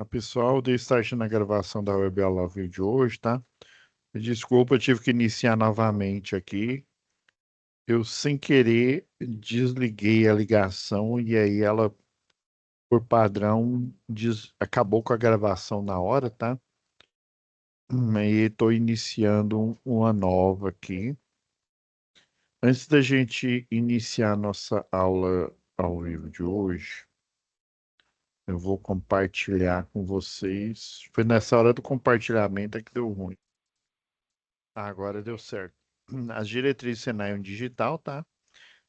Pessoal, dei start na gravação da Web Aula View de hoje, tá? Desculpa, eu tive que iniciar novamente aqui. Eu, sem querer, desliguei a ligação e aí ela, por padrão, acabou com a gravação na hora, tá? E estou iniciando uma nova aqui. Antes da gente iniciar nossa aula ao vivo de hoje, eu vou compartilhar com vocês. Foi nessa hora do compartilhamento é que deu ruim. Agora deu certo. As diretrizes Senai Digital, tá?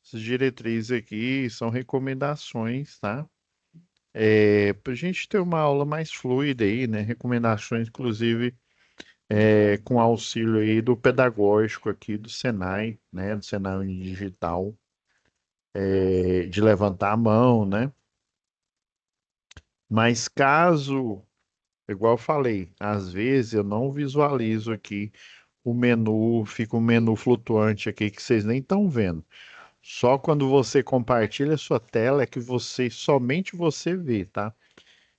Essas diretrizes aqui são recomendações, tá? Para a gente ter uma aula mais fluida aí, né? Recomendações, inclusive, com auxílio aí do pedagógico aqui do Senai, né? Do Senai Digital, de levantar a mão, né? Mas caso, igual eu falei, às vezes eu não visualizo aqui o menu, fica um menu flutuante aqui que vocês nem estão vendo. Só quando você compartilha a sua tela é que somente você vê, tá?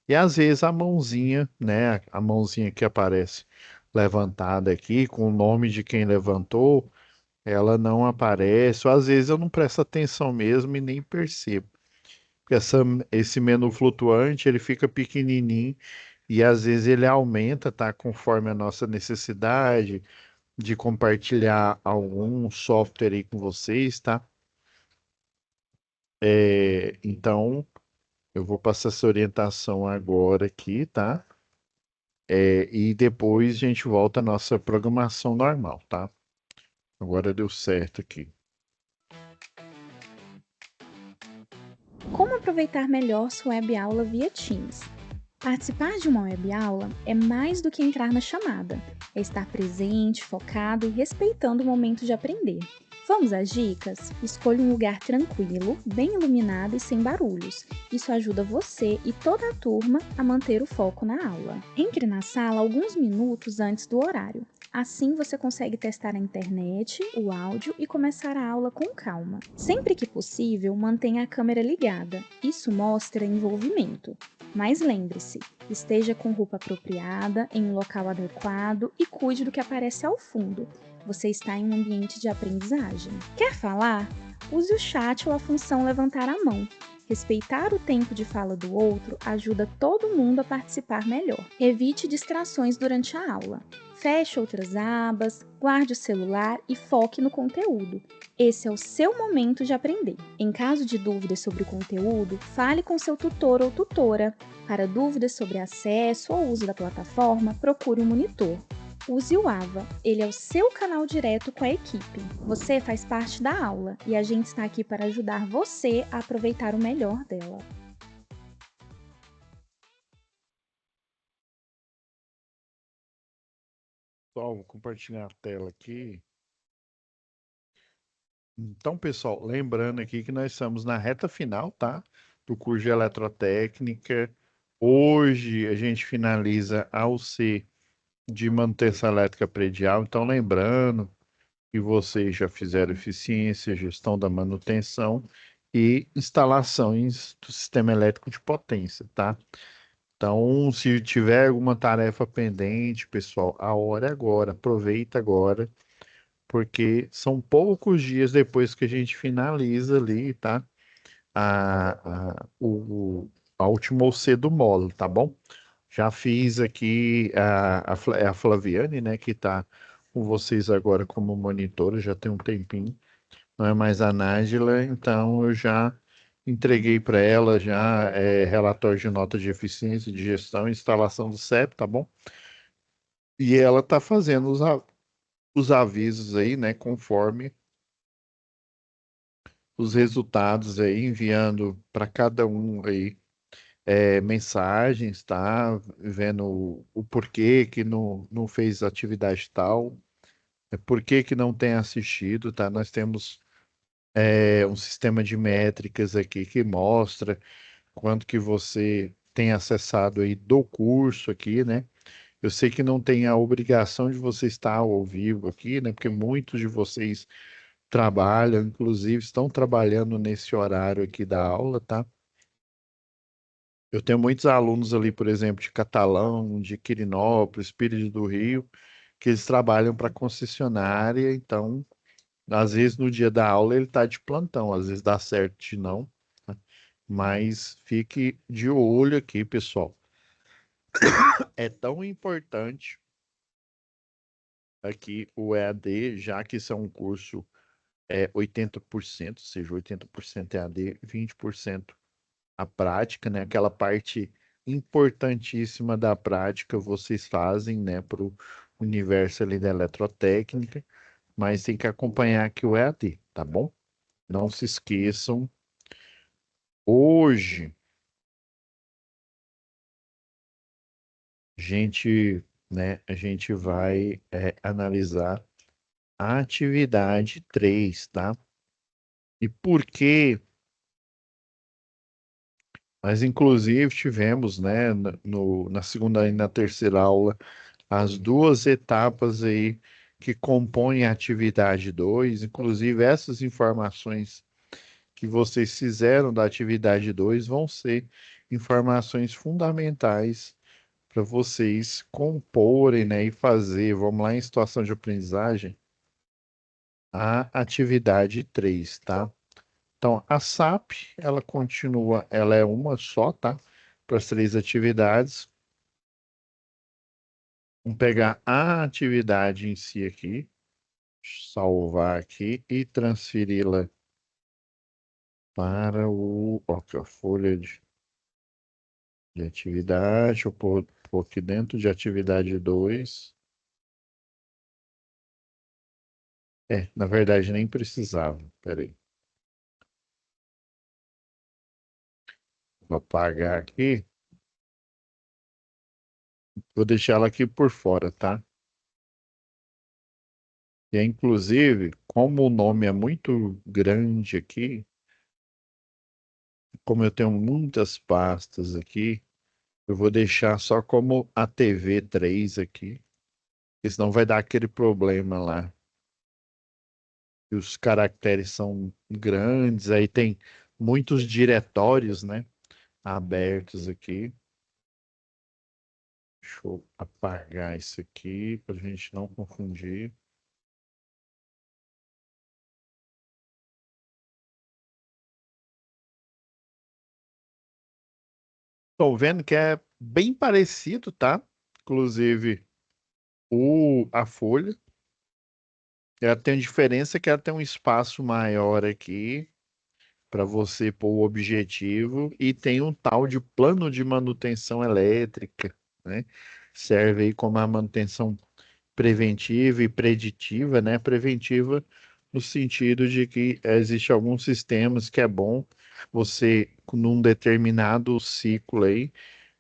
E às vezes a mãozinha, né? A mãozinha que aparece levantada aqui com o nome de quem levantou, ela não aparece. Ou às vezes eu não presto atenção mesmo e nem percebo. Porque esse menu flutuante, ele fica pequenininho e às vezes ele aumenta, tá? Conforme a nossa necessidade de compartilhar algum software aí com vocês, tá? Então, eu vou passar essa orientação agora aqui, tá? E depois a gente volta à nossa programação normal, tá? Agora deu certo aqui. Como aproveitar melhor sua web aula via Teams? Participar de uma web aula é mais do que entrar na chamada, é estar presente, focado e respeitando o momento de aprender. Vamos às dicas? Escolha um lugar tranquilo, bem iluminado e sem barulhos. Isso ajuda você e toda a turma a manter o foco na aula. Entre na sala alguns minutos antes do horário. Assim você consegue testar a internet, o áudio e começar a aula com calma. Sempre que possível, mantenha a câmera ligada. Isso mostra envolvimento. Mas lembre-se, esteja com roupa apropriada, em um local adequado e cuide do que aparece ao fundo. Você está em um ambiente de aprendizagem. Quer falar? Use o chat ou a função levantar a mão. Respeitar o tempo de fala do outro ajuda todo mundo a participar melhor. Evite distrações durante a aula. Feche outras abas, guarde o celular e foque no conteúdo. Esse é o seu momento de aprender. Em caso de dúvidas sobre o conteúdo, fale com seu tutor ou tutora. Para dúvidas sobre acesso ou uso da plataforma, procure um monitor. Use o AVA, ele é o seu canal direto com a equipe. Você faz parte da aula e a gente está aqui para ajudar você a aproveitar o melhor dela. Só vou compartilhar a tela aqui. Então, pessoal, lembrando aqui que nós estamos na reta final, tá? Do curso de eletrotécnica. Hoje a gente finaliza a UC de manutenção elétrica predial. Então, lembrando que vocês já fizeram eficiência, gestão da manutenção e instalações do sistema elétrico de potência, tá? Então, se tiver alguma tarefa pendente, pessoal, a hora é agora, aproveita agora, porque são poucos dias depois que a gente finaliza ali, tá? A última OC do módulo, tá bom? Já fiz aqui é a Flaviane, né, que tá com vocês agora como monitora, já tem um tempinho, não é mais a Nájila, então eu já entreguei para ela já relatório de nota de eficiência, de gestão e instalação do CEP, tá bom? E ela tá fazendo os avisos aí, né, conforme os resultados aí, enviando para cada um aí mensagens, tá? Vendo o porquê que não fez atividade tal, por que que não tem assistido, tá? Nós temos um sistema de métricas aqui que mostra quanto que você tem acessado aí do curso aqui, né? Eu sei que não tem a obrigação de você estar ao vivo aqui, né? Porque muitos de vocês trabalham, inclusive estão trabalhando nesse horário aqui da aula, tá? Eu tenho muitos alunos ali, por exemplo, de Catalão, de Quirinópolis, Pires do Rio, que eles trabalham para concessionária, então, às vezes no dia da aula ele está de plantão, às vezes dá certo de não, né? Mas fique de olho aqui, pessoal. É tão importante aqui o EAD, já que isso é um curso 80%, ou seja, 80% EAD, 20% a prática, né? Aquela parte importantíssima da prática vocês fazem, né, para o universo ali da eletrotécnica, mas tem que acompanhar aqui o EAD, tá bom? Não se esqueçam, hoje, gente, né, a gente vai analisar a atividade 3, tá? E por quê? Mas, inclusive, tivemos, né, na segunda e na terceira aula, as duas etapas aí que compõem a atividade 2. Inclusive, essas informações que vocês fizeram da atividade 2 vão ser informações fundamentais para vocês comporem, né, e fazer, vamos lá, em situação de aprendizagem, a atividade 3, tá? Então, a SAP, ela continua, ela é uma só, tá? Para as três atividades. Vamos pegar a atividade em si aqui, salvar aqui e transferi-la para ó, aqui, a folha de atividade. Eu pôr aqui dentro de atividade 2. Na verdade, nem precisava. Peraí. Vou apagar aqui. Vou deixar ela aqui por fora, tá? E, inclusive, como o nome é muito grande aqui, como eu tenho muitas pastas aqui, eu vou deixar só como a TV 3 aqui, porque senão vai dar aquele problema lá. E os caracteres são grandes, aí tem muitos diretórios, né, abertos aqui. Deixa eu apagar isso aqui para a gente não confundir. Estou vendo que é bem parecido, tá? Inclusive, a folha. Ela tem diferença que ela tem um espaço maior aqui para você pôr o objetivo e tem um tal de plano de manutenção elétrica, né? Serve aí como a manutenção preventiva e preditiva, né? Preventiva no sentido de que existe alguns sistemas que é bom você, num determinado ciclo aí,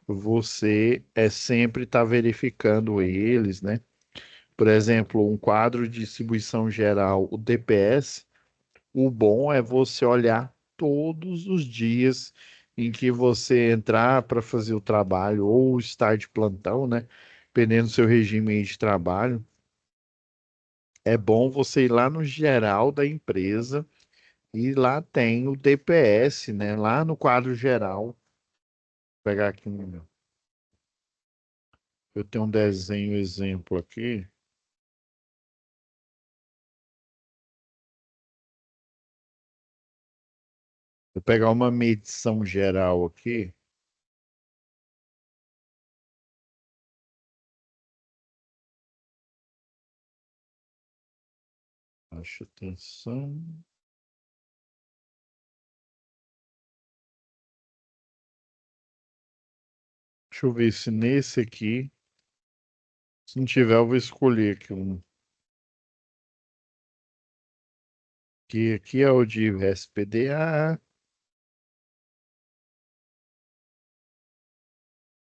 você sempre estar verificando eles, né? Por exemplo, um quadro de distribuição geral, o DPS, o bom é você olhar todos os dias em que você entrar para fazer o trabalho ou estar de plantão, né? Dependendo do seu regime aí de trabalho, é bom você ir lá no geral da empresa e lá tem o DPS, né? Lá no quadro geral. Vou pegar aqui eu tenho um desenho exemplo aqui. Vou pegar uma medição geral aqui. Baixa tensão. Deixa eu ver se nesse aqui, se não tiver, eu vou escolher aqui um. Que aqui é o de SPDA,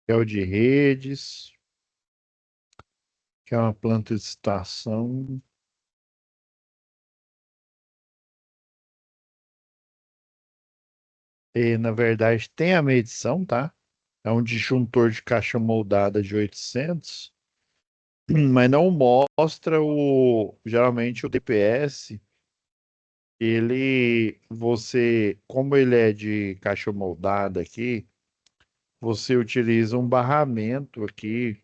é o de redes, que é uma planta de estação. E, na verdade, tem a medição, tá? É um disjuntor de caixa moldada de 800, mas não mostra geralmente o DPS. Como ele é de caixa moldada aqui, você utiliza um barramento aqui,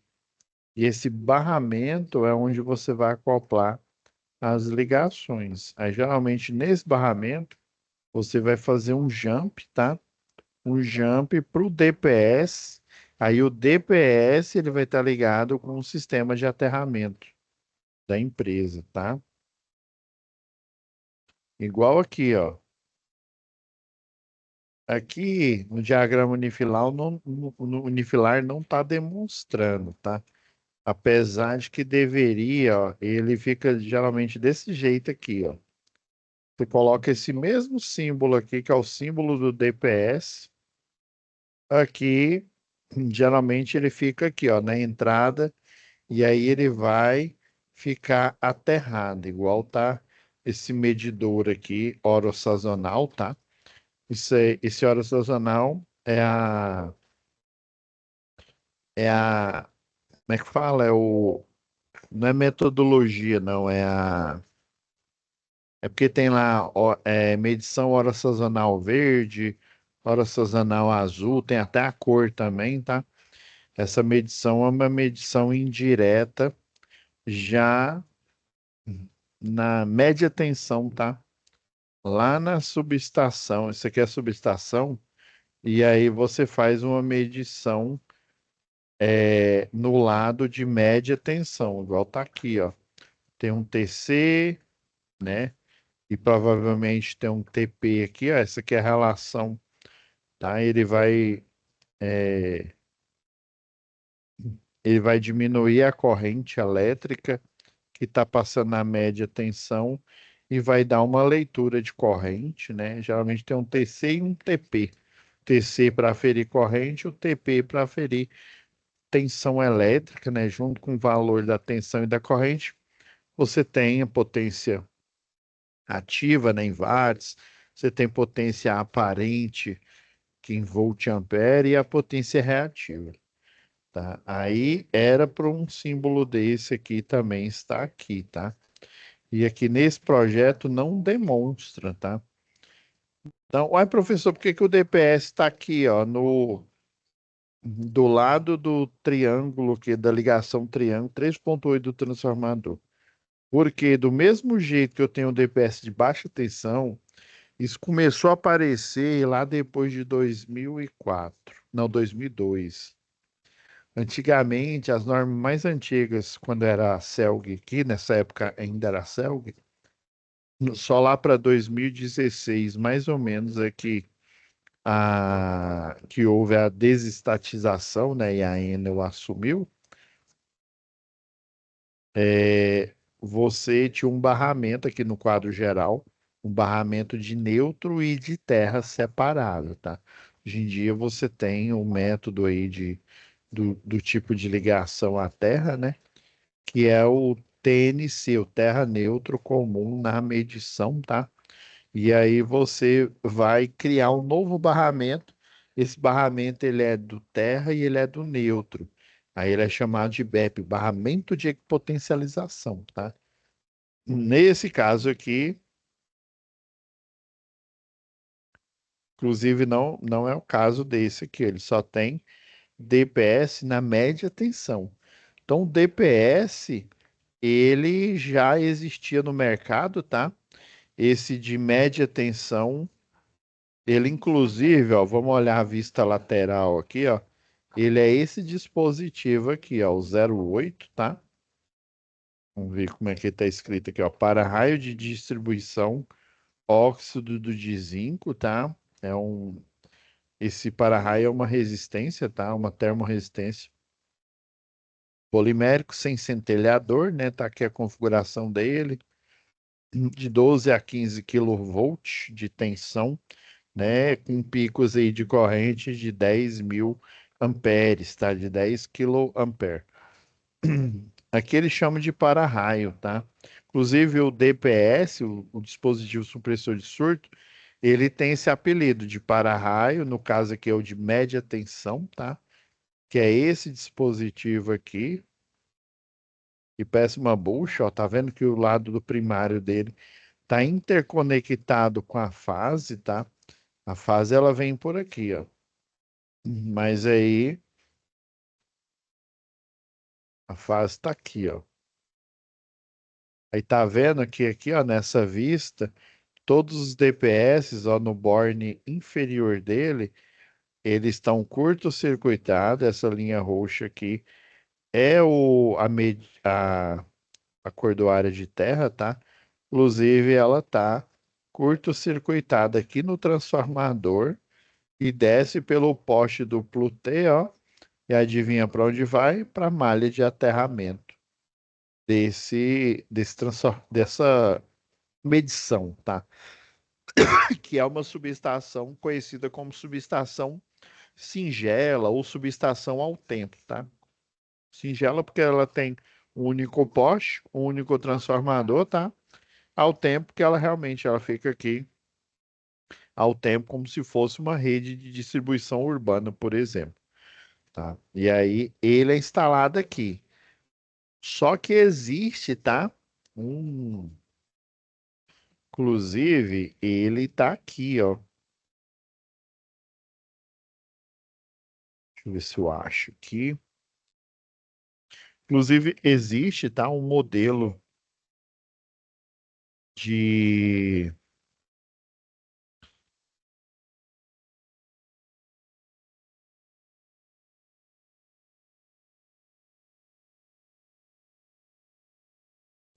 e esse barramento é onde você vai acoplar as ligações. Aí, geralmente, nesse barramento, você vai fazer um jump, tá? Um jump para o DPS. Aí o DPS ele vai estar ligado com o sistema de aterramento da empresa, tá? Igual aqui, ó. Aqui no diagrama unifilar, no unifilar não está demonstrando, tá? Apesar de que deveria, ó, ele fica geralmente desse jeito aqui, ó. Você coloca esse mesmo símbolo aqui, que é o símbolo do DPS. Aqui, geralmente ele fica aqui, ó, na entrada, e aí ele vai ficar aterrado, igual tá esse medidor aqui, orossazonal, tá? Esse orossazonal como é que fala? Não é metodologia, não, é porque tem lá, ó, medição hora sazonal verde, hora sazonal azul, tem até a cor também, tá? Essa medição é uma medição indireta, já na média tensão, tá? Lá na subestação, isso aqui é a subestação, e aí você faz uma medição no lado de média tensão, igual tá aqui, ó. Tem um TC, né? E provavelmente tem um TP aqui, ó. Essa aqui é a relação, tá? Ele vai diminuir a corrente elétrica que está passando na média tensão e vai dar uma leitura de corrente, né? Geralmente tem um TC e um TP. TC para aferir corrente, o TP para aferir tensão elétrica, né? Junto com o valor da tensão e da corrente, você tem a potência ativa, né, em watts, você tem potência aparente, que em volt-ampere, e a potência reativa, tá? Aí era para um símbolo desse aqui também estar aqui, tá? E aqui nesse projeto não demonstra, tá? Então, uai, professor, por que que o DPS está aqui, ó, do lado do triângulo, que da ligação triângulo 3.8 do transformador? Porque do mesmo jeito que eu tenho o DPS de baixa tensão, isso começou a aparecer lá depois de 2004, não, 2002. Antigamente, as normas mais antigas, quando era a CELG aqui, nessa época ainda era a CELG, só lá para 2016, mais ou menos, é que houve a desestatização, né, e a Enel assumiu, você tinha um barramento aqui no quadro geral, um barramento de neutro e de terra separado, tá? Hoje em dia você tem um método aí do tipo de ligação à terra, né? Que é o TNC, o terra neutro comum na medição, tá? E aí você vai criar um novo barramento. Esse barramento ele é do terra e ele é do neutro. Aí ele é chamado de BEP, barramento de equipotencialização, tá? Nesse caso aqui, inclusive não é o caso desse aqui, ele só tem DPS na média tensão. Então, o DPS, ele já existia no mercado, tá? Esse de média tensão, ele inclusive, ó, vamos olhar a vista lateral aqui, ó. Ele é esse dispositivo aqui, ó, o 08, tá? Vamos ver como é que está escrito aqui, ó. Para-raio de distribuição óxido de zinco, tá? Esse para-raio é uma resistência, tá? Uma termorresistência polimérico sem centelhador, né? Tá aqui a configuração dele, de 12 a 15 kV de tensão, né? Com picos aí de corrente de 10.000 amperes, tá? De 10 kA. Aqui eles chamam de para-raio, tá? Inclusive o DPS, o dispositivo supressor de surto, ele tem esse apelido de para-raio, no caso aqui é o de média tensão, tá? Que é esse dispositivo aqui. E parece uma bucha, ó, tá vendo que o lado do primário dele tá interconectado com a fase, tá? A fase ela vem por aqui, ó. Mas aí a fase está aqui, ó. Aí tá vendo que aqui, ó, nessa vista, todos os DPS, ó, no borne inferior dele, eles estão curto-circuitados. Essa linha roxa aqui é a cordoária de terra, tá? Inclusive, ela tá curto-circuitada aqui no transformador e desce pelo poste duplo T, ó. E adivinha para onde vai? Para a malha de aterramento dessa medição, tá? Que é uma subestação conhecida como subestação singela ou subestação ao tempo, tá? Singela porque ela tem um único poste, um único transformador, tá? Ao tempo que ela realmente ela fica aqui ao tempo como se fosse uma rede de distribuição urbana, por exemplo, tá? E aí ele é instalado aqui. Só que existe, tá? Um, inclusive, ele tá aqui, ó. Deixa eu ver se eu acho aqui. Inclusive, existe, tá? Um modelo de.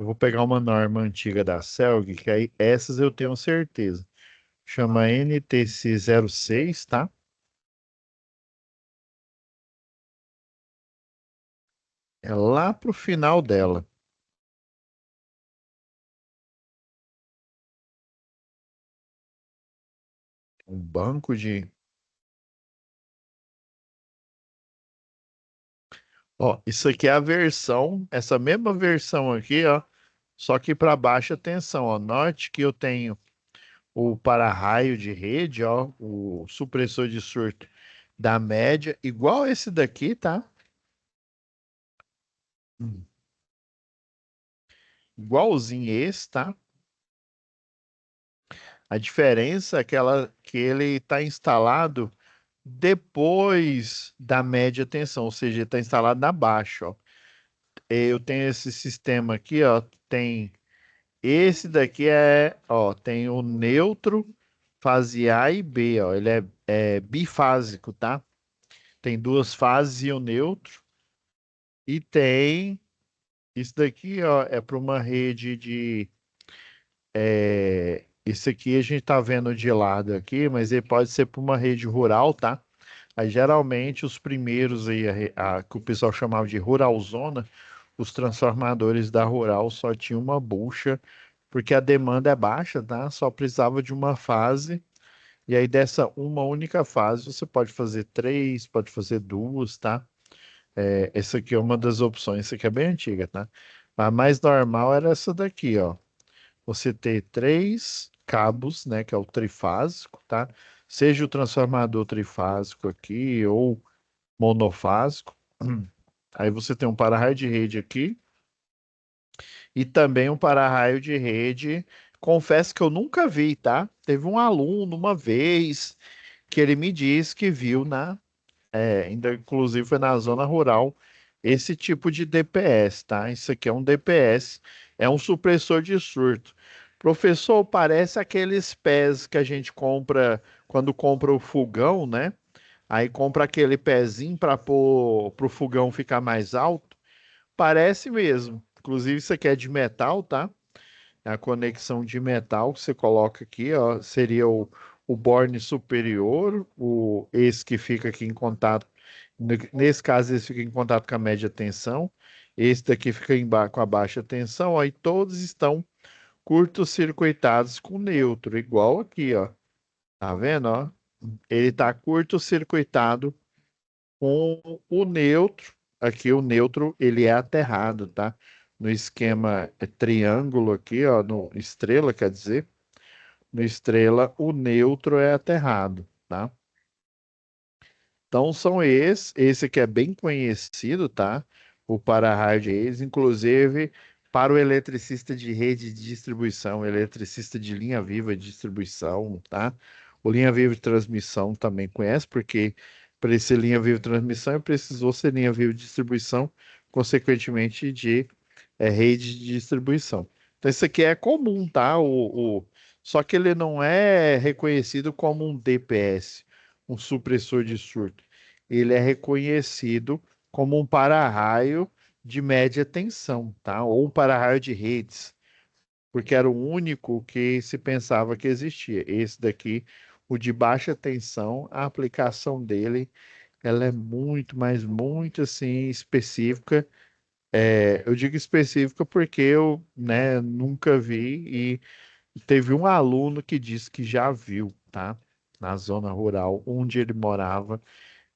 Eu vou pegar uma norma antiga da Celg, que aí essas eu tenho certeza. Chama NTC 06, tá? É lá pro final dela. Um banco de. Ó, isso aqui é a versão, essa mesma versão aqui, ó. Só que para baixa tensão, ó. Note que eu tenho o para-raio de rede, ó, o supressor de surto da média, igual esse daqui, tá? Hum. Igualzinho esse, tá? A diferença é que ele está instalado depois da média tensão, ou seja, ele está instalado na baixa, ó. Eu tenho esse sistema aqui, ó, tem esse daqui ó, tem o neutro, fase A e B, ó, ele é bifásico, tá? Tem duas fases e o neutro. E tem isso daqui, ó, é para uma rede de. Isso aqui a gente tá vendo de lado aqui, mas ele pode ser para uma rede rural, tá? Aí geralmente os primeiros aí, que o pessoal chamava de ruralzona, os transformadores da rural só tinham uma bucha, porque a demanda é baixa, tá? Só precisava de uma fase. E aí dessa uma única fase você pode fazer três, pode fazer duas, tá? Essa aqui é uma das opções, essa aqui é bem antiga, tá? A mais normal era essa daqui, ó. Você ter três cabos, né, que é o trifásico, tá? Seja o transformador trifásico aqui ou monofásico. Aí você tem um para-raio de rede aqui e também um para-raio de rede. Confesso que eu nunca vi, tá? Teve um aluno uma vez que ele me disse que viu ainda inclusive foi na zona rural, esse tipo de DPS, tá? Isso aqui é um DPS, é um supressor de surto. Professor, parece aqueles pés que a gente compra quando compra o fogão, né? Aí compra aquele pezinho para pôr para o fogão ficar mais alto. Parece mesmo. Inclusive, isso aqui é de metal, tá? É a conexão de metal que você coloca aqui, ó, seria o borne superior, esse que fica aqui em contato. Nesse caso, esse fica em contato com a média tensão. Esse daqui fica com a baixa tensão. Aí todos estão curto-circuitados com neutro, igual aqui, ó. Tá vendo, ó? Ele está curto-circuitado com o neutro. Aqui o neutro ele é aterrado, tá? No esquema triângulo aqui, ó, no estrela, quer dizer, no estrela o neutro é aterrado, tá? Então são esse aqui é bem conhecido, tá? O para-raio de redes, inclusive para o eletricista de rede de distribuição, eletricista de linha viva de distribuição, tá? O linha viva de transmissão também conhece, porque para ser linha viva de transmissão e precisou ser linha viva de distribuição, consequentemente de rede de distribuição. Então, isso aqui é comum, tá? Só que ele não é reconhecido como um DPS, um supressor de surto. Ele é reconhecido como um para-raio de média tensão, tá? Ou um para-raio de redes, porque era o único que se pensava que existia. Esse daqui, o de baixa tensão, a aplicação dele, ela é muito, mas muito assim específica. Eu digo específica porque eu, né, nunca vi e teve um aluno que disse que já viu, tá? Na zona rural onde ele morava,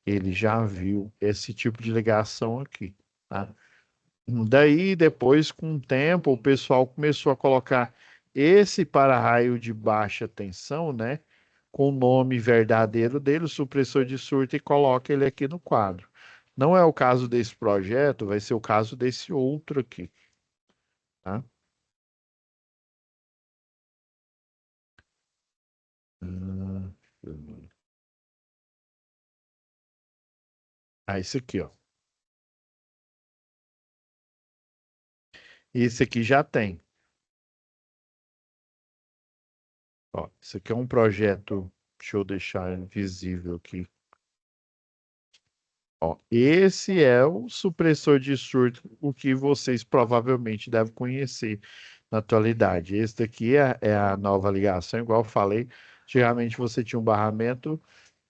ele já viu esse tipo de ligação aqui, tá? Daí, depois, com o tempo, o pessoal começou a colocar esse para-raio de baixa tensão, né? Com o nome verdadeiro dele, o supressor de surto, e coloca ele aqui no quadro. Não é o caso desse projeto, vai ser o caso desse outro aqui, tá? Hum, esse aqui, ó. Esse aqui já tem. Ó, esse aqui é um projeto, deixa eu deixar visível aqui. Ó, esse é o supressor de surto, o que vocês provavelmente devem conhecer na atualidade. Esse daqui é a nova ligação, igual eu falei. Antigamente você tinha um barramento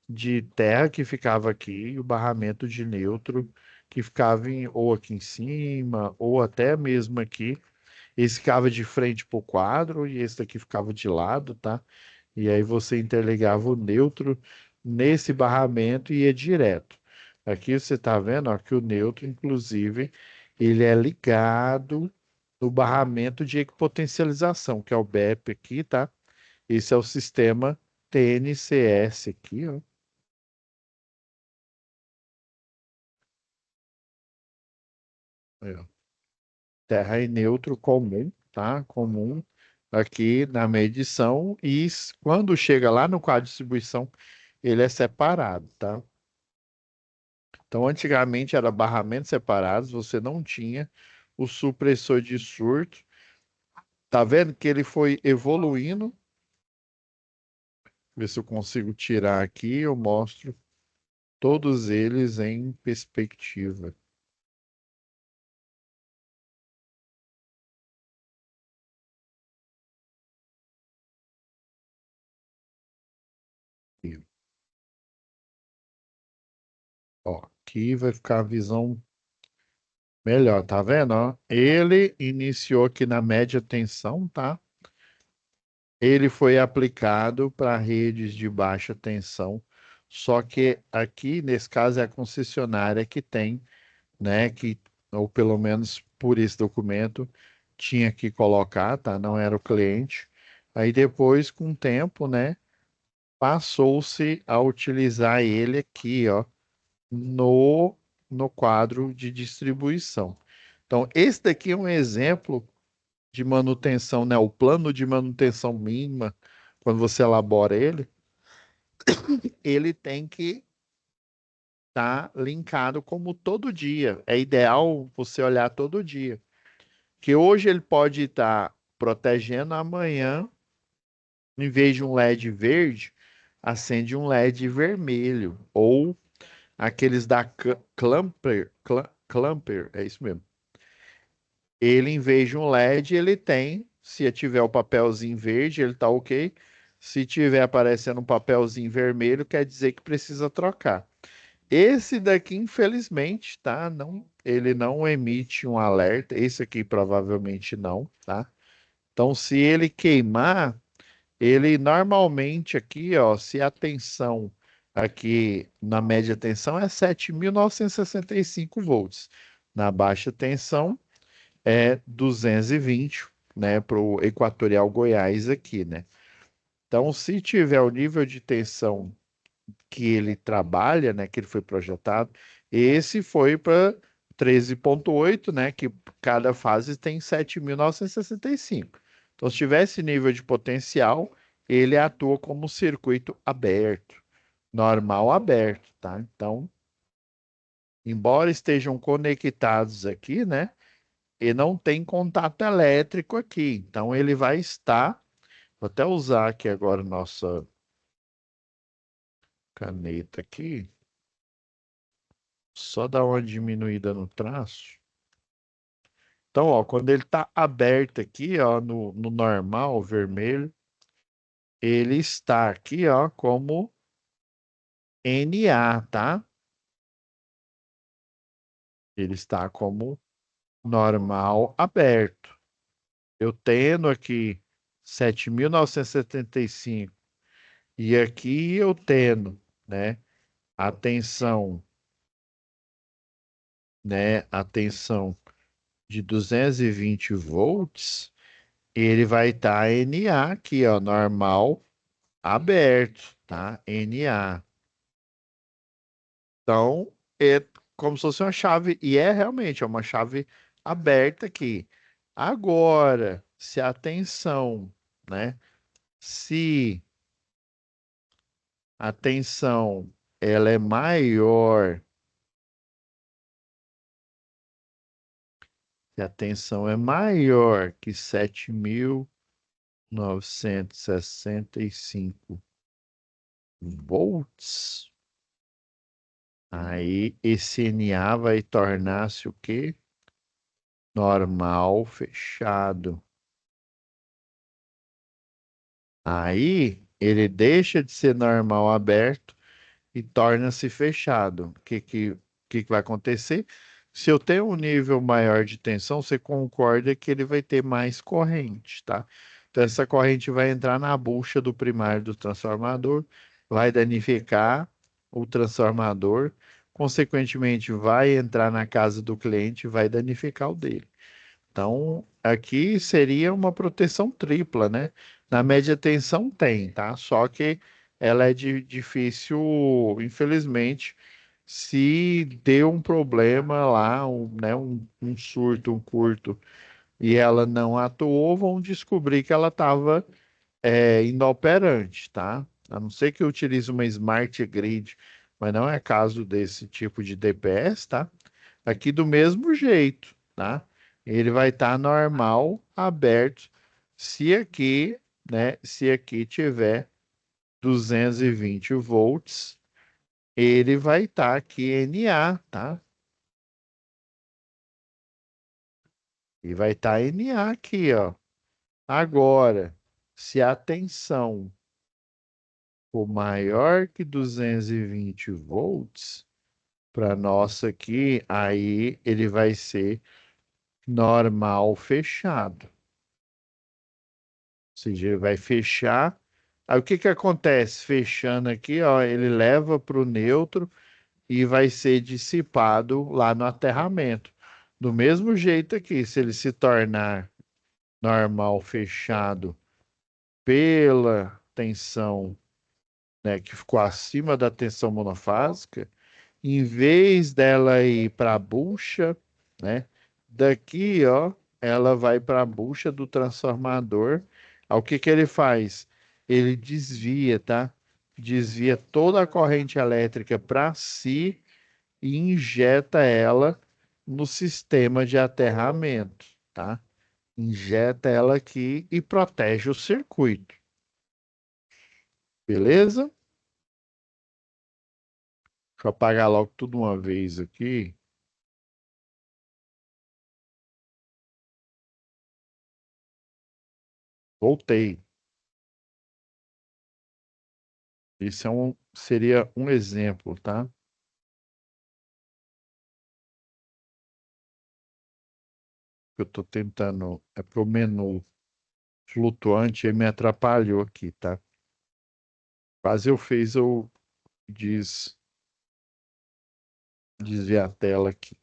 de terra que ficava aqui e o barramento de neutro que ficava ou aqui em cima ou até mesmo aqui. Esse ficava de frente para o quadro e esse daqui ficava de lado, tá? E aí você interligava o neutro nesse barramento e ia direto. Aqui você está vendo, ó, que o neutro, inclusive, ele é ligado no barramento de equipotencialização, que é o BEP aqui, tá? Esse é o sistema TNCS aqui, ó. Aí, ó. Terra e neutro comum, tá? Comum aqui na medição e quando chega lá no quadro de distribuição, ele é separado, tá? Então, antigamente era barramentos separados, você não tinha o supressor de surto. Tá vendo que ele foi evoluindo? Ver se eu consigo tirar aqui, eu mostro todos eles em perspectiva. Aqui, ó, aqui vai ficar a visão melhor, tá vendo? Ó? Ele iniciou aqui na média tensão, tá? Ele foi aplicado para redes de baixa tensão, só que aqui, nesse caso, é a concessionária que tem, né, que, ou pelo menos por esse documento, tinha que colocar, tá? Não era o cliente. Aí depois, com o tempo, né, passou-se a utilizar ele aqui, ó, no, no quadro de distribuição. Então, esse daqui é um exemplo de manutenção, né? O plano de manutenção mínima, quando você elabora ele, ele tem que estar linkado como todo dia. É ideal você olhar todo dia. Que hoje ele pode estar protegendo, amanhã, em vez de um LED verde, acende um LED vermelho. Ou aqueles da Clamper, é isso mesmo. Ele, em vez de um LED, ele tem, se tiver o papelzinho verde, ele tá ok. Se tiver aparecendo um papelzinho vermelho, quer dizer que precisa trocar. Esse daqui, infelizmente, tá? Não, ele não emite um alerta. Esse aqui provavelmente não, tá? Então, se ele queimar, ele normalmente aqui, ó, se a tensão aqui na média tensão é 7.965 volts. Na baixa tensão é 220, né, para o Equatorial Goiás aqui, né? Então, se tiver o nível de tensão que ele trabalha, né, que ele foi projetado, esse foi para 13,8, né, que cada fase tem 7.965. Então, se tiver esse nível de potencial, ele atua como um circuito aberto. normal aberto, tá? Então, embora estejam conectados aqui, né? E não tem contato elétrico aqui. Então, ele vai estar. Vou até usar aqui agora nossa caneta aqui. Só dar uma diminuída no traço. Então, ó, quando ele está aberto aqui, ó, no normal, vermelho, ele está aqui, ó, como NA, tá? Ele está como normal aberto. Eu tendo aqui 7.975 e aqui eu tendo, né, a tensão, a tensão de 220 volts, ele vai estar NA aqui, ó, normal aberto, tá? NA. Então, é como se fosse uma chave, e é realmente é uma chave aberta aqui. Agora, se a tensão, né? Se a tensão ela é maior, se a tensão é maior que 7.965 volts, aí esse NA vai tornar-se o quê? Normal fechado. Aí ele deixa de ser normal aberto e torna-se fechado. O que que vai acontecer? Se eu tenho um nível maior de tensão, você concorda que ele vai ter mais corrente, tá? Então, essa corrente vai entrar na bucha do primário do transformador, vai danificar o transformador, consequentemente, vai entrar na casa do cliente e vai danificar o dele. Então, aqui seria uma proteção tripla, né? Na média tensão tem, tá? Só que ela é difícil, infelizmente, se deu um problema lá, um surto, um curto, e ela não atuou, vão descobrir que ela estava inoperante, tá? A não ser que eu utilize uma Smart Grid, mas não é caso desse tipo de DPS, tá? Aqui do mesmo jeito, tá? Ele vai estar normal, aberto, se aqui, né? Se aqui tiver 220 volts, ele vai estar aqui NA, tá? E vai estar NA aqui, ó. Agora, se a tensão for maior que 220 volts, para nossa aqui, aí ele vai ser normal fechado. Ou seja, ele vai fechar. Aí o que que acontece? Fechando aqui, ó, ele leva para o neutro e vai ser dissipado lá no aterramento. Do mesmo jeito aqui, se ele se tornar normal fechado pela tensão, né, que ficou acima da tensão monofásica, em vez dela ir para a bucha, né, daqui, ó, ela vai para a bucha do transformador. Aí o que que ele faz? Ele desvia, tá? Desvia toda a corrente elétrica para si e injeta ela no sistema de aterramento, tá? Injeta ela aqui e protege o circuito. Beleza? Deixa eu apagar logo tudo uma vez aqui. Voltei. Isso seria um exemplo, tá? Eu estou tentando, é pro menu flutuante e me atrapalhou aqui, tá? Quase eu des, desviar a tela aqui.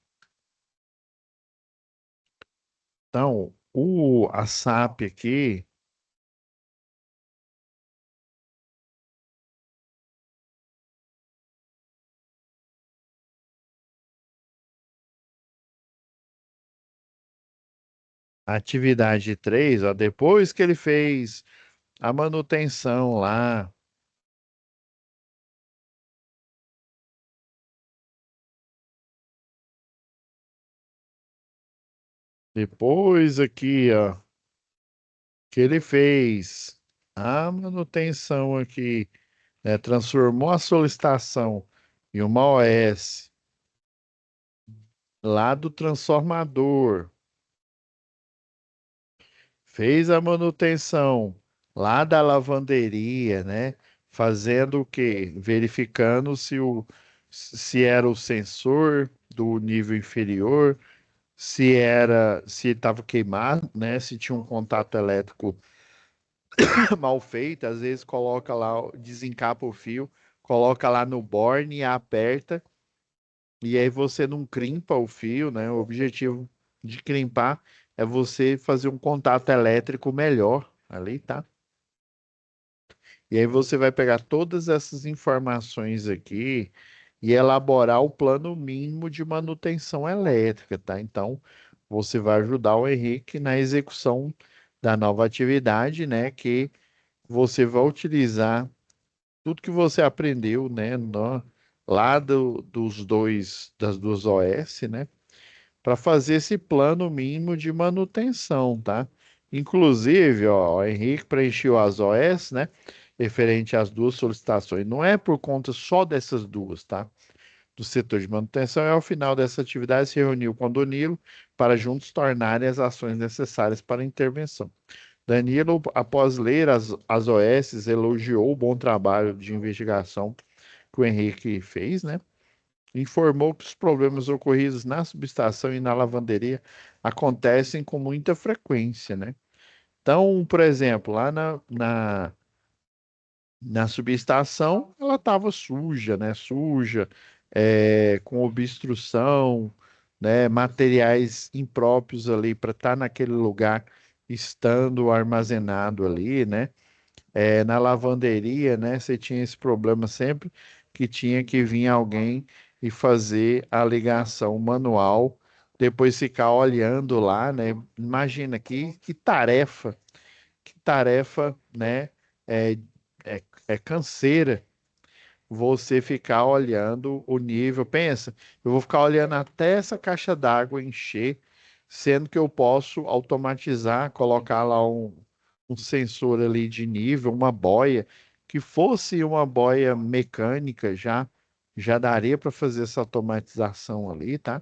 Então, a SAP aqui, a atividade 3, ó, depois que ele fez a manutenção lá, Depois aqui, ó, que ele fez a manutenção aqui, né, transformou a solicitação em uma OS lá do transformador, fez a manutenção lá da lavanderia, né? Fazendo o quê? Verificando se era o sensor do nível inferior, se estava queimado, né? Se tinha um contato elétrico mal feito, às vezes coloca lá, desencapa o fio, coloca lá no borne e aperta, e aí você não crimpa o fio, né? O objetivo de crimpar é você fazer um contato elétrico melhor ali, tá? E aí você vai pegar todas essas informações aqui e elaborar o plano mínimo de manutenção elétrica, tá? Então, você vai ajudar o Henrique na execução da nova atividade, né? Que você vai utilizar tudo que você aprendeu, né? Lá das duas OS, né? Para fazer esse plano mínimo de manutenção, tá? Inclusive, ó, o Henrique preencheu as OS, né? Referente às duas solicitações. Não é por conta só dessas duas, tá? Do setor de manutenção, e ao final dessa atividade se reuniu com o Danilo para juntos tornarem as ações necessárias para a intervenção. Danilo, após ler as OS, elogiou o bom trabalho de investigação que o Henrique fez, né? Informou que os problemas ocorridos na subestação e na lavanderia acontecem com muita frequência, né? Então, por exemplo, lá na subestação, ela estava suja, né? Suja, com obstrução, né? Materiais impróprios ali para estar naquele lugar, estando armazenado ali, né? Na lavanderia, né? Você tinha esse problema sempre que tinha que vir alguém e fazer a ligação manual, depois ficar olhando lá, né? Imagina que tarefa, né? É, é canseira você ficar olhando o nível. Pensa, eu vou ficar olhando até essa caixa d'água encher, sendo que eu posso automatizar, colocar lá um sensor ali de nível, uma boia, que fosse uma boia mecânica já daria para fazer essa automatização ali, tá?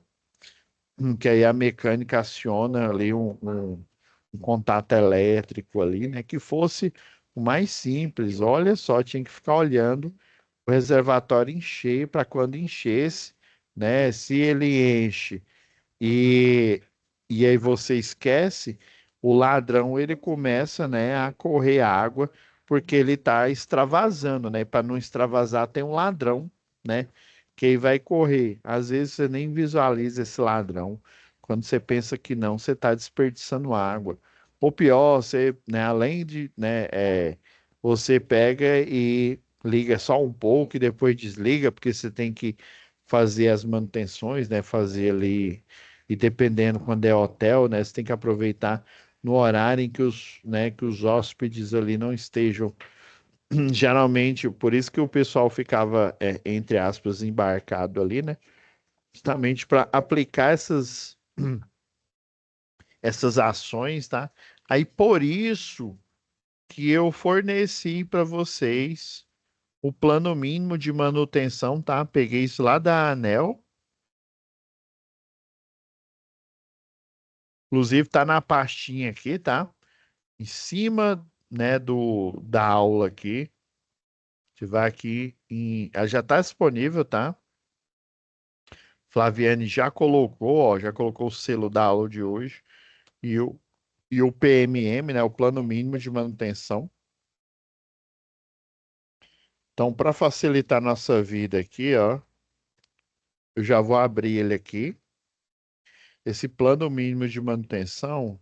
Que aí a mecânica aciona ali um contato elétrico ali, né? Que fosse o mais simples. Olha só, tinha que ficar olhando o reservatório encher para quando enchesse, né? Se ele enche e, e aí você esquece, o ladrão ele começa, né, a correr água porque ele está extravasando, né? Para não extravasar tem um ladrão, né? Que aí vai correr. Às vezes você nem visualiza esse ladrão. Quando você pensa que não, você está desperdiçando água. Ou pior, você, né, além de, né, você pega e liga só um pouco e depois desliga, porque você tem que fazer as manutenções, né? Fazer ali e dependendo quando é hotel, né, você tem que aproveitar no horário em que que os hóspedes ali não estejam. Geralmente, por isso que o pessoal ficava, entre aspas, embarcado ali, né? Justamente para aplicar essas ações, tá? Aí por isso que eu forneci para vocês o plano mínimo de manutenção, tá? Peguei isso lá da ANEL. Inclusive, tá na pastinha aqui, tá? Em cima, né, da aula aqui. Você vai aqui ela já está disponível, tá? Flaviane já colocou, ó, já colocou o selo da aula de hoje e o PMM, né, o Plano Mínimo de Manutenção. Então, para facilitar a nossa vida aqui, ó, eu já vou abrir ele aqui. Esse Plano Mínimo de Manutenção,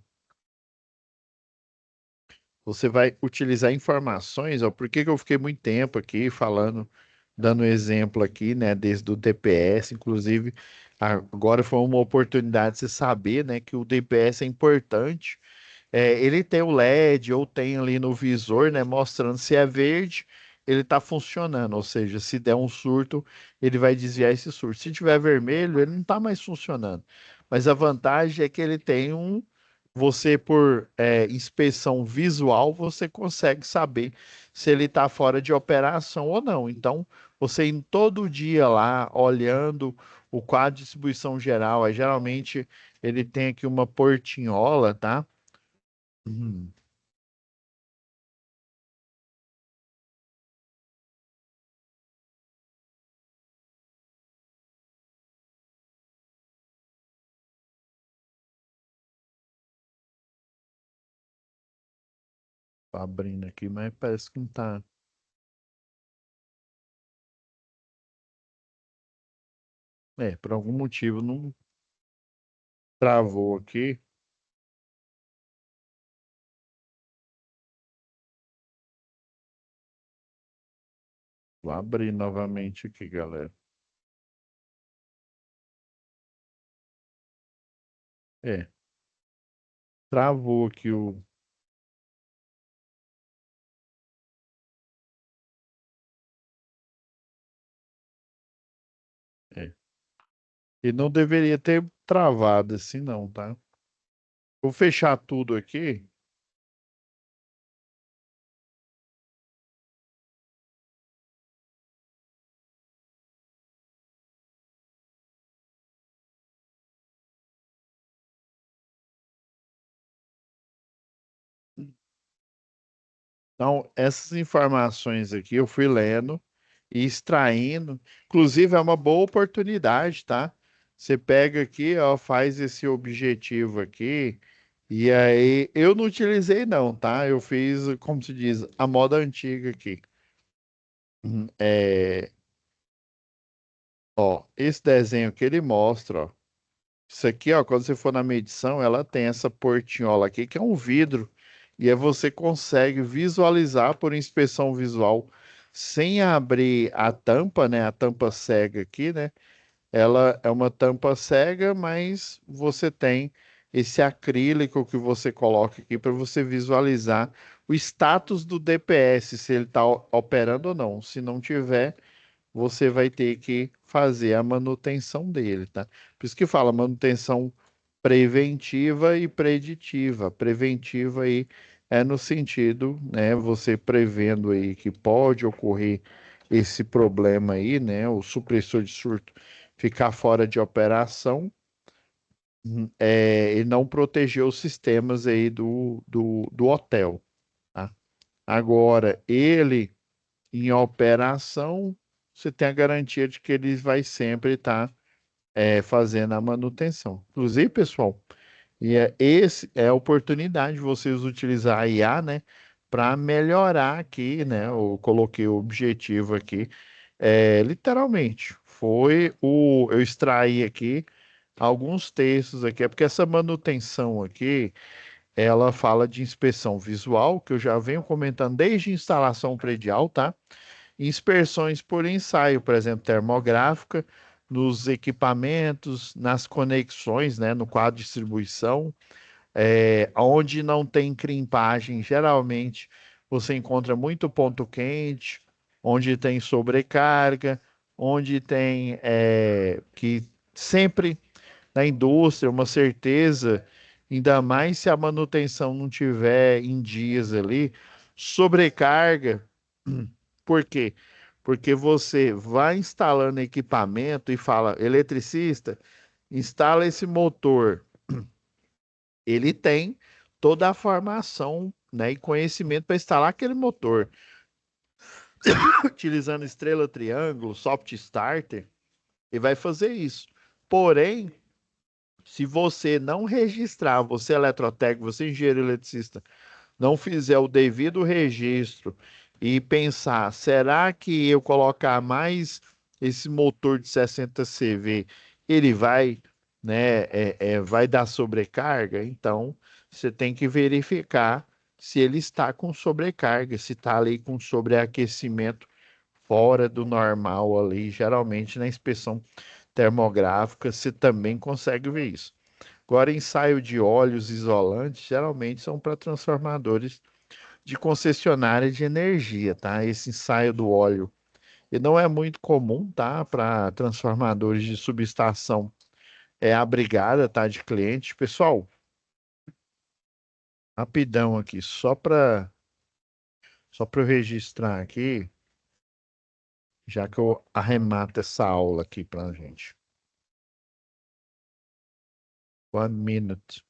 você vai utilizar informações, ó, por que que eu fiquei muito tempo aqui falando, dando exemplo aqui, né, desde o DPS, inclusive agora foi uma oportunidade de você saber, né, que o DPS é importante. Ele tem o LED ou tem ali no visor, né, mostrando se é verde, ele está funcionando, ou seja, se der um surto, ele vai desviar esse surto. Se tiver vermelho, ele não está mais funcionando. Mas a vantagem é que ele tem você por inspeção visual, você consegue saber se ele está fora de operação ou não. Então, você indo todo dia lá, olhando o quadro de distribuição geral, aí geralmente ele tem aqui uma portinhola, tá? Hum, Tô abrindo aqui, mas parece que não tá. Por algum motivo não travou aqui. Vou abrir novamente aqui, galera. É, travou aqui o. É. E não deveria ter travado assim, não, tá? Vou fechar tudo aqui. Então, essas informações aqui eu fui lendo e extraindo. Inclusive, é uma boa oportunidade, tá? Você pega aqui, ó, faz esse objetivo aqui. E aí, eu não utilizei, não, tá? Eu fiz, como se diz, a moda antiga aqui. É, ó, esse desenho que ele mostra, ó. Isso aqui, ó, quando você for na medição, ela tem essa portinhola aqui, que é um vidro, e aí você consegue visualizar por inspeção visual, sem abrir a tampa, né? A tampa cega aqui, né? Ela é uma tampa cega, mas você tem esse acrílico que você coloca aqui para você visualizar o status do DPS, se ele está operando ou não. Se não tiver, você vai ter que fazer a manutenção dele, tá? Por isso que fala manutenção preventiva e preditiva. Preventiva aí é no sentido, né, você prevendo aí que pode ocorrer esse problema aí, né, o supressor de surto ficar fora de operação, e não proteger os sistemas aí do hotel, tá? Agora, ele em operação, você tem a garantia de que ele vai sempre estar fazendo a manutenção. Inclusive, pessoal, esse é a oportunidade de vocês utilizar a IA, né, para melhorar aqui, né? Eu coloquei o objetivo aqui, literalmente. Eu extraí aqui alguns textos aqui, é porque essa manutenção aqui, ela fala de inspeção visual, que eu já venho comentando desde a instalação predial, tá? Inspeções por ensaio, por exemplo, termográfica, nos equipamentos, nas conexões, né, no quadro de distribuição, onde não tem crimpagem, geralmente você encontra muito ponto quente, onde tem sobrecarga, onde tem que sempre na indústria uma certeza, ainda mais se a manutenção não tiver em dias ali, sobrecarga. Por quê? Porque você vai instalando equipamento e fala, eletricista, instala esse motor. Ele tem toda a formação, né, e conhecimento para instalar aquele motor, utilizando estrela triângulo, soft starter, e vai fazer isso. Porém, se você não registrar, você é eletrotécnico, você é engenheiro eletricista, não fizer o devido registro e pensar, será que eu colocar mais esse motor de 60 CV, ele vai, né, vai dar sobrecarga? Então, você tem que verificar se ele está com sobrecarga, se está ali com sobreaquecimento fora do normal ali. Geralmente na inspeção termográfica você também consegue ver isso. Agora, ensaio de óleos isolantes geralmente são para transformadores de concessionária de energia, tá? Esse ensaio do óleo. E não é muito comum, tá? Para transformadores de subestação é a brigada, tá, de clientes. Pessoal, rapidão aqui, só para eu registrar aqui, já que eu arremato essa aula aqui pra gente. 1 minute,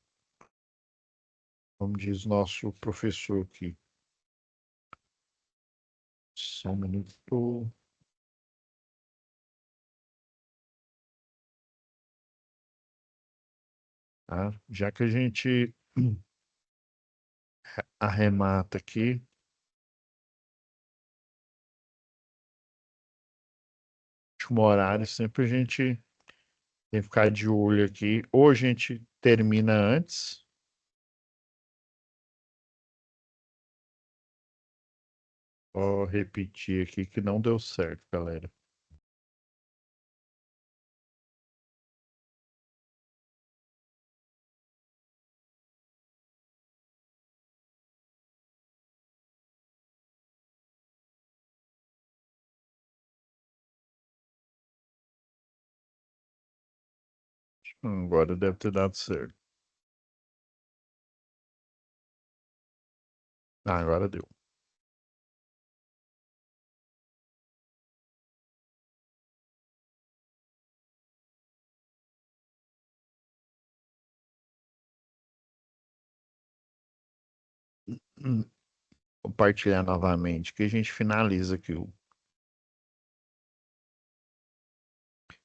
como diz nosso professor aqui. Só um minuto. Tá? Já que a gente arremata aqui, último horário, sempre a gente tem que ficar de olho aqui. Ou a gente termina antes, ou repetir aqui que não deu certo, galera. Agora deve ter dado certo. Ah, agora deu. Hum, Compartilhar novamente, que a gente finaliza aqui.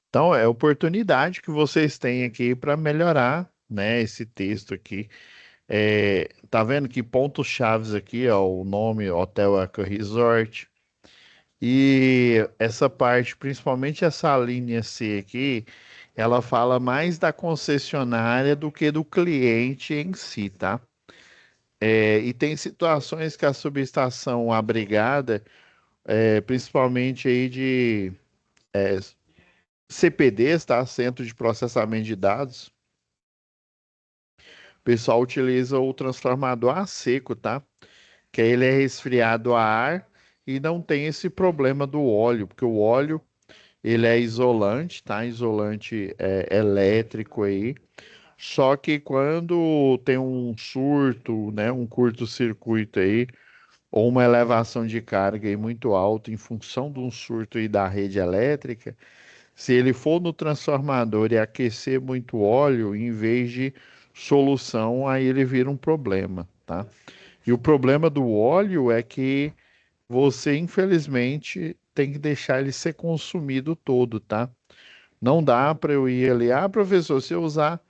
Então, é a oportunidade que vocês têm aqui para melhorar, né, esse texto aqui. Tá vendo que pontos chaves aqui, ó, o nome Hotel Eco Resort. E essa parte, principalmente essa linha C aqui, ela fala mais da concessionária do que do cliente em si, tá? E tem situações que a subestação abrigada, principalmente aí de CPDs, tá? Centro de Processamento de Dados, o pessoal utiliza o transformador a seco, tá? Que aí ele é resfriado a ar e não tem esse problema do óleo, porque o óleo ele é isolante, tá? Isolante elétrico aí. Só que quando tem um surto, né, um curto-circuito aí, ou uma elevação de carga aí muito alta em função de um surto aí da rede elétrica, se ele for no transformador e aquecer muito óleo, em vez de solução, aí ele vira um problema, tá? E o problema do óleo é que você, infelizmente, tem que deixar ele ser consumido todo, tá? Não dá para eu ir ali, professor, se eu usar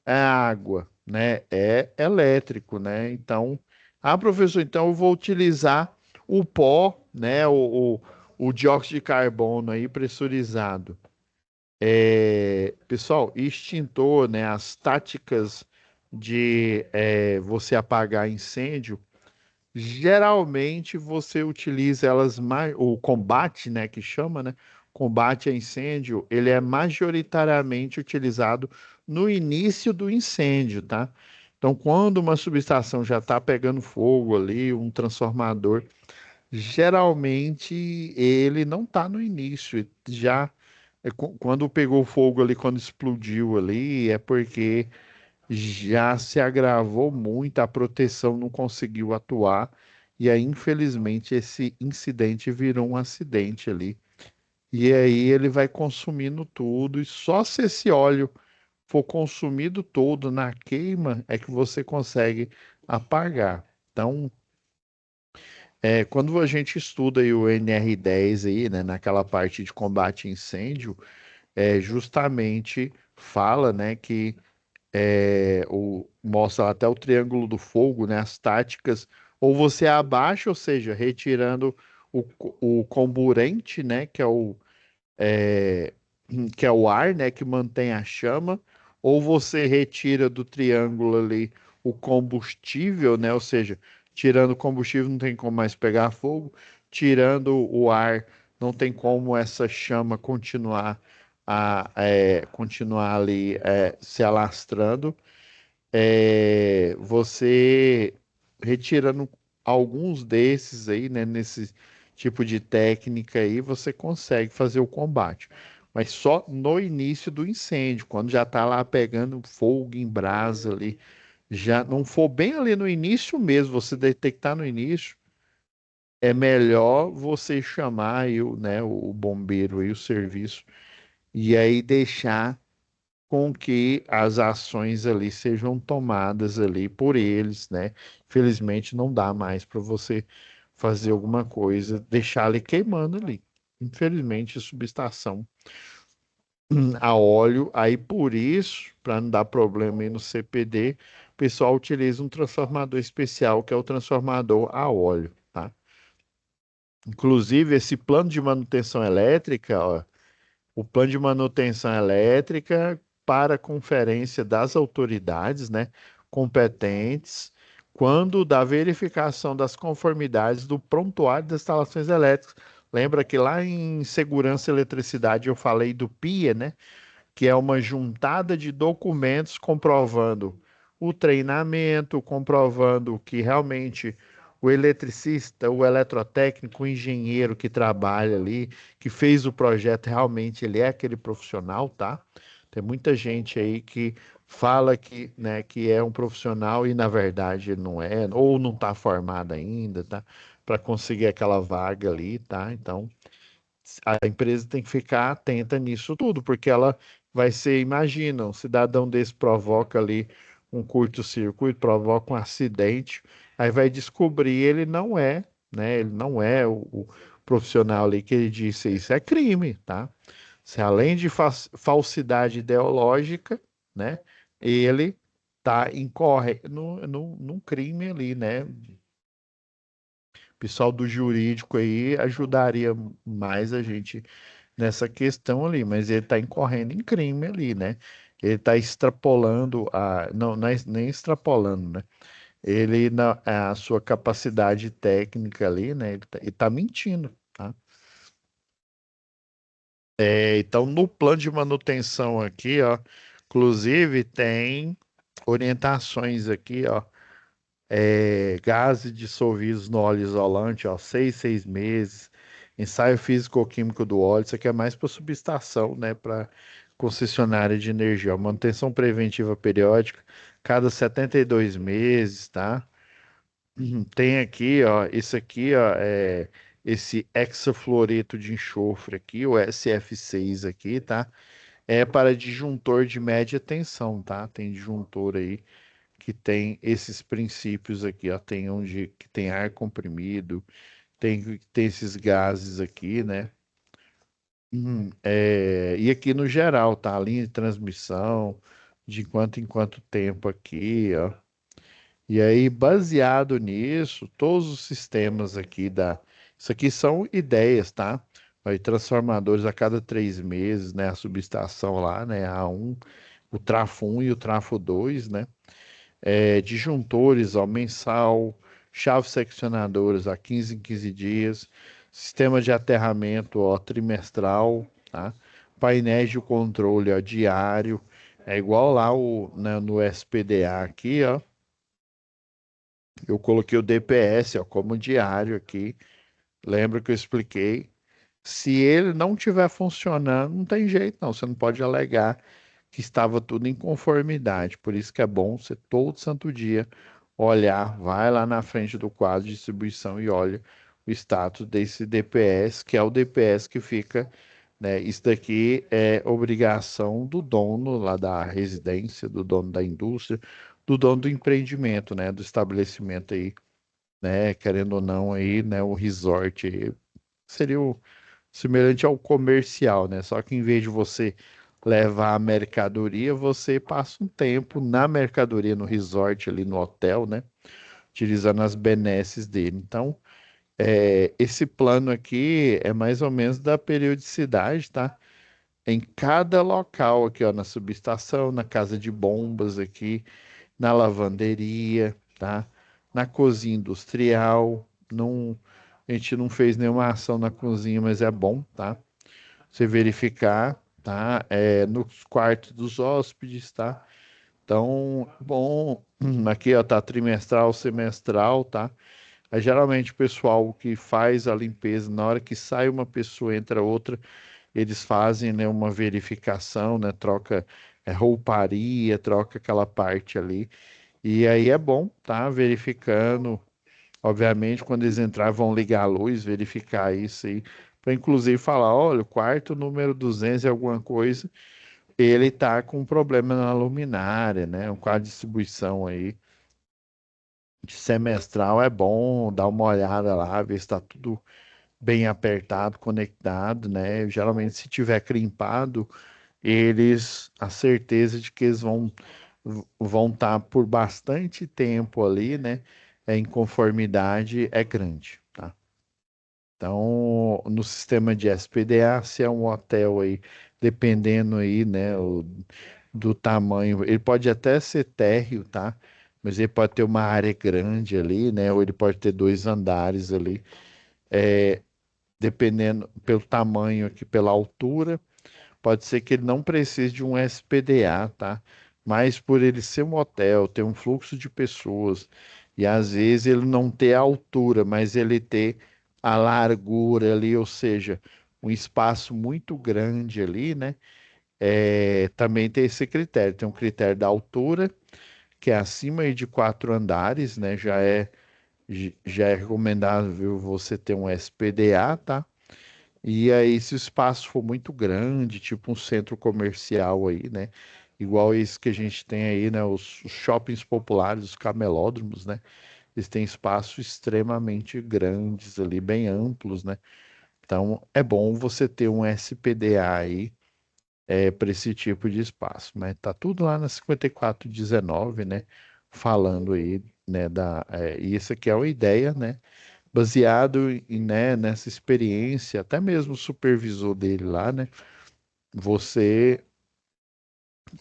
água, né? É elétrico, né? Então, professor, então eu vou utilizar o pó, né? O dióxido de carbono aí pressurizado. Pessoal, extintor, né? As táticas de você apagar incêndio. Geralmente você utiliza elas mais, o combate, né, que chama, né? Combate a incêndio, ele é majoritariamente utilizado no início do incêndio, tá? Então, quando uma subestação já está pegando fogo ali, um transformador, geralmente ele não está no início, já quando pegou fogo ali, quando explodiu ali, é porque já se agravou muito, a proteção não conseguiu atuar, e aí, infelizmente, esse incidente virou um acidente ali. E aí ele vai consumindo tudo, e só se esse óleo for consumido todo na queima é que você consegue apagar. Então, quando a gente estuda aí o NR10 aí, né, naquela parte de combate a incêndio, justamente fala, né, que mostra até o triângulo do fogo, né? As táticas, ou você abaixa, ou seja, retirando o comburente, né? É, que é o ar, né? Que mantém a chama, ou você retira do triângulo ali o combustível, né? Ou seja, tirando o combustível não tem como mais pegar fogo, tirando o ar não tem como essa chama continuar ali se alastrando. Você retirando alguns desses aí, né, nesse tipo de técnica aí, você consegue fazer o combate. mas só no início do incêndio, quando já está lá pegando fogo em brasa ali, já não for bem ali no início mesmo, você detectar no início, é melhor você chamar aí o bombeiro e o serviço e aí deixar com que as ações ali sejam tomadas ali por eles, né? Infelizmente não dá mais para você fazer alguma coisa, deixar ali queimando ali. Infelizmente, a subestação a óleo, aí por isso, para não dar problema aí no CPD, o pessoal utiliza um transformador especial, que é o transformador a óleo, tá? Inclusive, esse plano de manutenção elétrica, ó, o plano de manutenção elétrica para conferência das autoridades, né, competentes, quando da verificação das conformidades do prontuário das instalações elétricas. Lembra que lá em segurança e eletricidade eu falei do PIA, né, que é uma juntada de documentos comprovando o treinamento, comprovando que realmente o eletricista, o eletrotécnico, o engenheiro que trabalha ali, que fez o projeto, realmente ele é aquele profissional, tá? Tem muita gente aí que fala que, né, que é um profissional e na verdade ele não é, ou não está formado ainda, tá? Para conseguir aquela vaga ali, tá? Então, a empresa tem que ficar atenta nisso tudo, porque ela vai ser, imagina, um cidadão desse provoca ali um curto-circuito, provoca um acidente, aí vai descobrir ele não é, né? Ele não é o profissional ali que ele disse isso é crime, tá? Se além de falsidade ideológica, né? Ele tá incorre num crime ali, né? O pessoal do jurídico aí ajudaria mais a gente nessa questão ali, mas ele está incorrendo em crime ali, né? Ele está extrapolando não, não é nem extrapolando, né? Ele a sua capacidade técnica ali, né? Ele tá mentindo, tá? Então, no plano de manutenção aqui, ó, inclusive tem orientações aqui, ó, gases dissolvidos no óleo isolante, ó, 6 meses. Ensaio físico-químico do óleo, isso aqui é mais para subestação, né? Para concessionária de energia. Ó, manutenção preventiva periódica, cada 72 meses, tá? Tem aqui, ó, esse aqui, ó, esse hexafluoreto de enxofre aqui, o SF6 aqui, tá? É para disjuntor de média tensão, tá? Tem disjuntor aí que tem esses princípios aqui, ó. Tem onde que tem ar comprimido, tem esses gases aqui, né? E aqui no geral, tá? A linha de transmissão, de quanto em quanto tempo aqui, ó. E aí, baseado nisso, todos os sistemas aqui Isso aqui são ideias, tá? Aí, transformadores a cada 3 meses, né? A subestação lá, né? A1, o trafo 1 e o trafo 2, né? Disjuntores, ó, mensal, chaves seccionadoras a 15 em 15 dias, sistema de aterramento, ó, trimestral, tá? Painéis de controle, ó, diário, é igual lá né, no SPDA aqui, ó, eu coloquei o DPS, ó, como diário aqui, lembra que eu expliquei? Se ele não estiver funcionando, não tem jeito, não. Você não pode alegar que estava tudo em conformidade. Por isso que é bom você todo santo dia olhar, vai lá na frente do quadro de distribuição e olha o status desse DPS, que é o DPS que fica, né? Isso daqui é obrigação do dono lá da residência, do dono da indústria, do dono do empreendimento, né? Do estabelecimento aí, né? Querendo ou não aí, né? O resort aí, seria o semelhante ao comercial, né? Só que em vez de você levar a mercadoria, você passa um tempo na mercadoria, no resort, ali no hotel, né? Utilizando as benesses dele. Então, esse plano aqui é mais ou menos da periodicidade, tá? Em cada local aqui, ó, na subestação, na casa de bombas aqui, na lavanderia, tá? Na cozinha industrial, não, a gente não fez nenhuma ação na cozinha, mas é bom, tá? Você verificar, tá? Nos quartos dos hóspedes, tá? Então, bom, aqui ó, tá trimestral, semestral, tá? Geralmente o pessoal que faz a limpeza, na hora que sai uma pessoa, entra outra, eles fazem, né, uma verificação, né, troca rouparia, troca aquela parte ali. E aí é bom, tá? Verificando. Obviamente, quando eles entrar, vão ligar a luz, verificar isso aí, para inclusive falar, olha, o quarto número 200 e alguma coisa, ele tá com um problema na luminária, né? Um quadro de distribuição aí de semestral é bom dar uma olhada lá, ver se está tudo bem apertado, conectado, né? Geralmente, se tiver crimpado, a certeza de que eles vão estar por bastante tempo ali, né? Em conformidade é grande, tá? Então, no sistema de SPDA, se é um hotel aí, dependendo aí, né, do tamanho, ele pode até ser térreo, tá? Mas ele pode ter uma área grande ali, né? Ou ele pode ter 2 andares ali, dependendo pelo tamanho aqui, pela altura. Pode ser que ele não precise de um SPDA, tá? Mas por ele ser um hotel, ter um fluxo de pessoas, e às vezes ele não ter a altura, mas ele ter a largura ali, ou seja, um espaço muito grande ali, né? Também tem esse critério. Tem um critério da altura, que é acima aí de 4 andares, né? Já é recomendável você ter um SPDA, tá? E aí, se o espaço for muito grande, tipo um centro comercial aí, né? Igual esse que a gente tem aí, né? Os shoppings populares, os camelódromos, né? Eles têm espaços extremamente grandes ali, bem amplos, né? Então, é bom você ter um SPDA aí para esse tipo de espaço. Mas tá tudo lá na 5419, né? Falando aí, né? E isso aqui é uma ideia, né? Baseado né, nessa experiência, até mesmo o supervisor dele lá, né? Você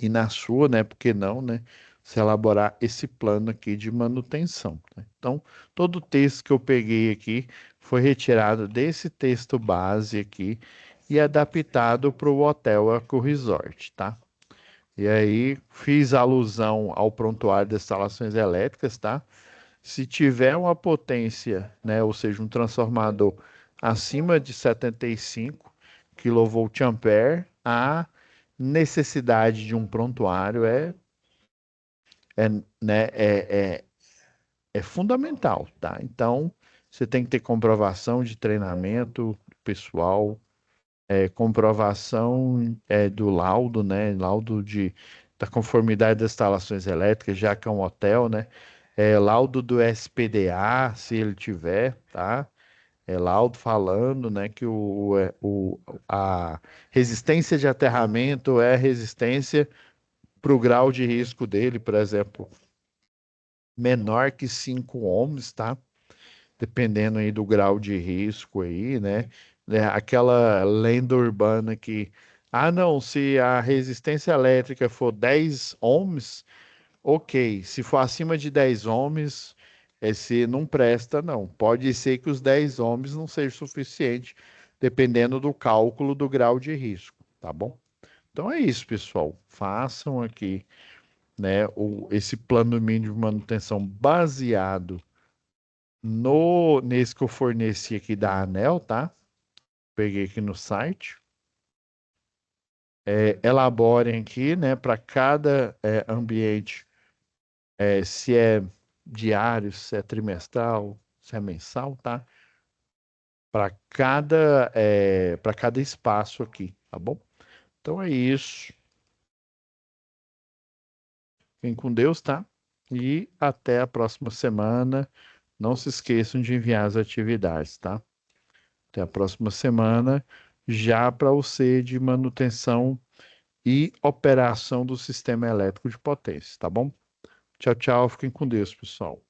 e na sua, né? Por que não, né? Se elaborar esse plano aqui de manutenção, né? Então, todo o texto que eu peguei aqui foi retirado desse texto base aqui e adaptado para o Hotel Eco Resort, tá? E aí fiz alusão ao prontuário das instalações elétricas, tá? Se tiver uma potência, né, ou seja, um transformador acima de 75 kVA, a necessidade de um prontuário é, né, é fundamental, tá? Então, você tem que ter comprovação de treinamento pessoal, comprovação do laudo, né? Laudo da conformidade das instalações elétricas, já que é um hotel, né? Laudo do SPDA, se ele tiver, tá? Laudo falando, né, que a resistência de aterramento é resistência para o grau de risco dele, por exemplo, menor que 5 ohms, tá? Dependendo aí do grau de risco aí, né? Aquela lenda urbana que, não, se a resistência elétrica for 10 ohms, ok, se for acima de 10 ohms, esse não presta, não. Pode ser que os 10 ohms não seja suficiente, dependendo do cálculo do grau de risco, tá bom? Então é isso, pessoal. Façam aqui, né, esse plano mínimo de manutenção baseado no nesse que eu forneci aqui da ANEEL, tá? Peguei aqui no site. Elaborem aqui, né, para cada ambiente, se é diário, se é trimestral, se é mensal, tá? Para cada espaço aqui, tá bom? Então é isso. Fiquem com Deus, tá? E até a próxima semana. Não se esqueçam de enviar as atividades, tá? Até a próxima semana, já para o C de manutenção e operação do sistema elétrico de potência, tá bom? Tchau, tchau. Fiquem com Deus, pessoal.